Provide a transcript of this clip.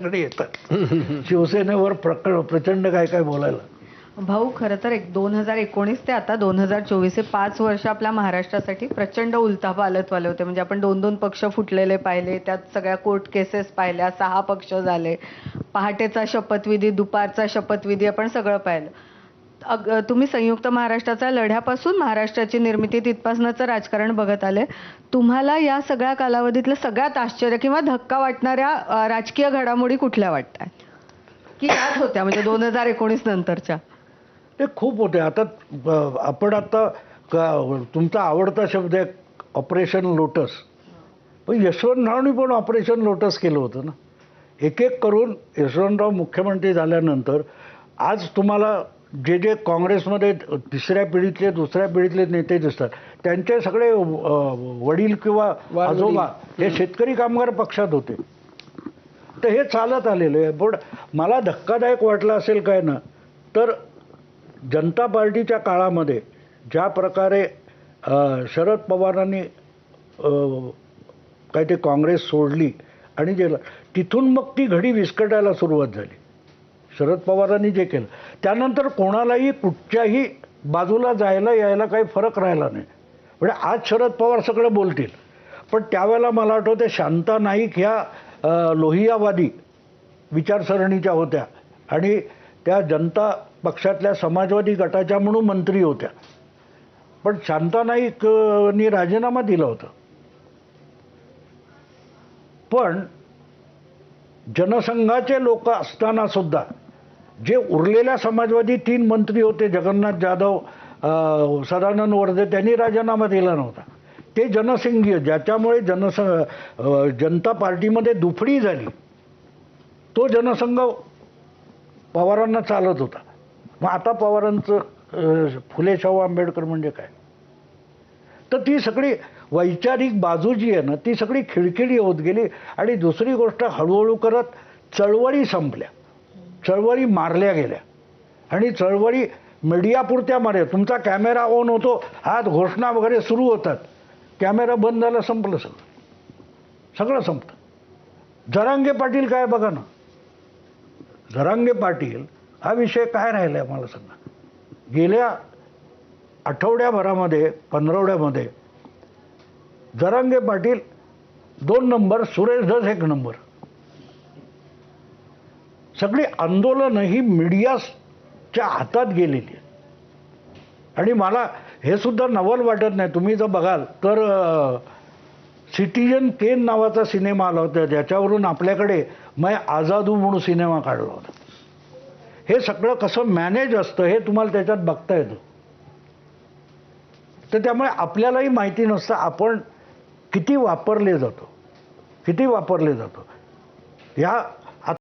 कडे येतात शिवसेनेवर प्रचंड काय काय बोलायला. भाऊ, खरं तर 2019 ते आता 2024 हे 5 वर्ष आपल्या महाराष्ट्रासाठी प्रचंड उलथापालथ वाले होते. म्हणजे आपण 2-2 पक्ष फुटलेले पाहिले, त्यात सगळ्या कोर्ट केसेस पाहिल्या, 6 पक्ष झाले, पहाटेचा शपथविधी, दुपारचा शपथविधी, आपण सगळं पाहिलं. तुम्ही संयुक्त महाराष्ट्राच्या लढ्यापासून महाराष्ट्राची निर्मिती तिथपासनंचं राजकारण बघत आले. तुम्हाला या सगळ्या कालावधीतलं सगळ्यात आश्चर्य किंवा धक्का वाटणाऱ्या राजकीय घडामोडी कुठल्या वाटतात, की यात होत्या म्हणजे 2019 नंतरच्या? ते खूप होते. आता आपण आता तुमचा आवडता शब्द आहे ऑपरेशन लोटस. पण यशवंतरावनी पण ऑपरेशन लोटस केलं होतं ना. एक एक करून यशवंतराव मुख्यमंत्री झाल्यानंतर आज तुम्हाला जे जे काँग्रेसमध्ये तिसऱ्या पिढीतले दुसऱ्या पिढीतले नेते दिसतात, त्यांचे सगळे वडील किंवा आजोबा हे शेतकरी कामगार पक्षात होते. तर हे चालत आलेलं आहे. पण मला धक्कादायक वाटलं असेल काय ना, तर जनता पार्टीच्या काळामध्ये ज्या प्रकारे शरद पवारांनी काय ते काँग्रेस सोडली आणि जे तिथून मग ती घडी विस्कटायला सुरुवात झाली. शरद पवारांनी जे केलं त्यानंतर कोणालाही कुठच्याही बाजूला जायला यायला काही फरक राहिला नाही. म्हणजे आज शरद पवार सगळं बोलतील, पण त्यावेळेला मला आठवते शांता नाईक ह्या लोहियावादी विचारसरणीच्या होत्या आणि त्या जनता पक्षातल्या समाजवादी गटाच्या म्हणून मंत्री होत्या. पण शांता नाईकनी राजीनामा दिला होता. पण जनसंघाचे लोक असताना सुद्धा जे उरलेल्या समाजवादी 3 मंत्री होते, जगन्नाथ जाधव, सदानंद वर्धे, त्यांनी राजीनामा दिला नव्हता. ते जनसंघीय, ज्याच्यामुळे जनता पार्टीमध्ये दुफडी झाली, तो जनसंघ पवारांना चालत होता. मग आता पवारांचं फुले शाहू आंबेडकर म्हणजे काय? तर ती सगळी वैचारिक बाजू जी आहे ना, ती सगळी खिळखिळी होत गेली. आणि दुसरी गोष्ट, हळूहळू करत चळवळी संपल्या, चळवळी मारल्या गेल्या आणि चळवळी मीडियापुरत्या मारल्या. तुमचा कॅमेरा ऑन होतो, हात घोषणा वगैरे सुरू होतात, कॅमेरा बंद झाला, संपलं सगळं संपतं. जरांगे पाटील काय बघा ना, जरांगे पाटील हा विषय काय राहिलाय मला सांगा. गेल्या आठवड्याभरामध्ये 15वड्यामध्ये जरांगे पाटील 2 नंबर, सुरेश धस 1 नंबर. सगळी आंदोलनं ही मीडियाच्या हातात गेलेली आहे. आणि मला हे सुद्धा नवल वाटत नाही. तुम्ही जर बघाल तर सिटीजन केन नावाचा सिनेमा आला होता, ज्याच्यावरून आपल्याकडे मैं आजादू म्हणून सिनेमा काढला होता. हे सगळं कसं मॅनेज असतं हे तुम्हाला त्याच्यात बघता येतं. तर त्यामुळे आपल्यालाही माहिती नसतं आपण किती वापरले जातो, किती वापरले जातो. ह्या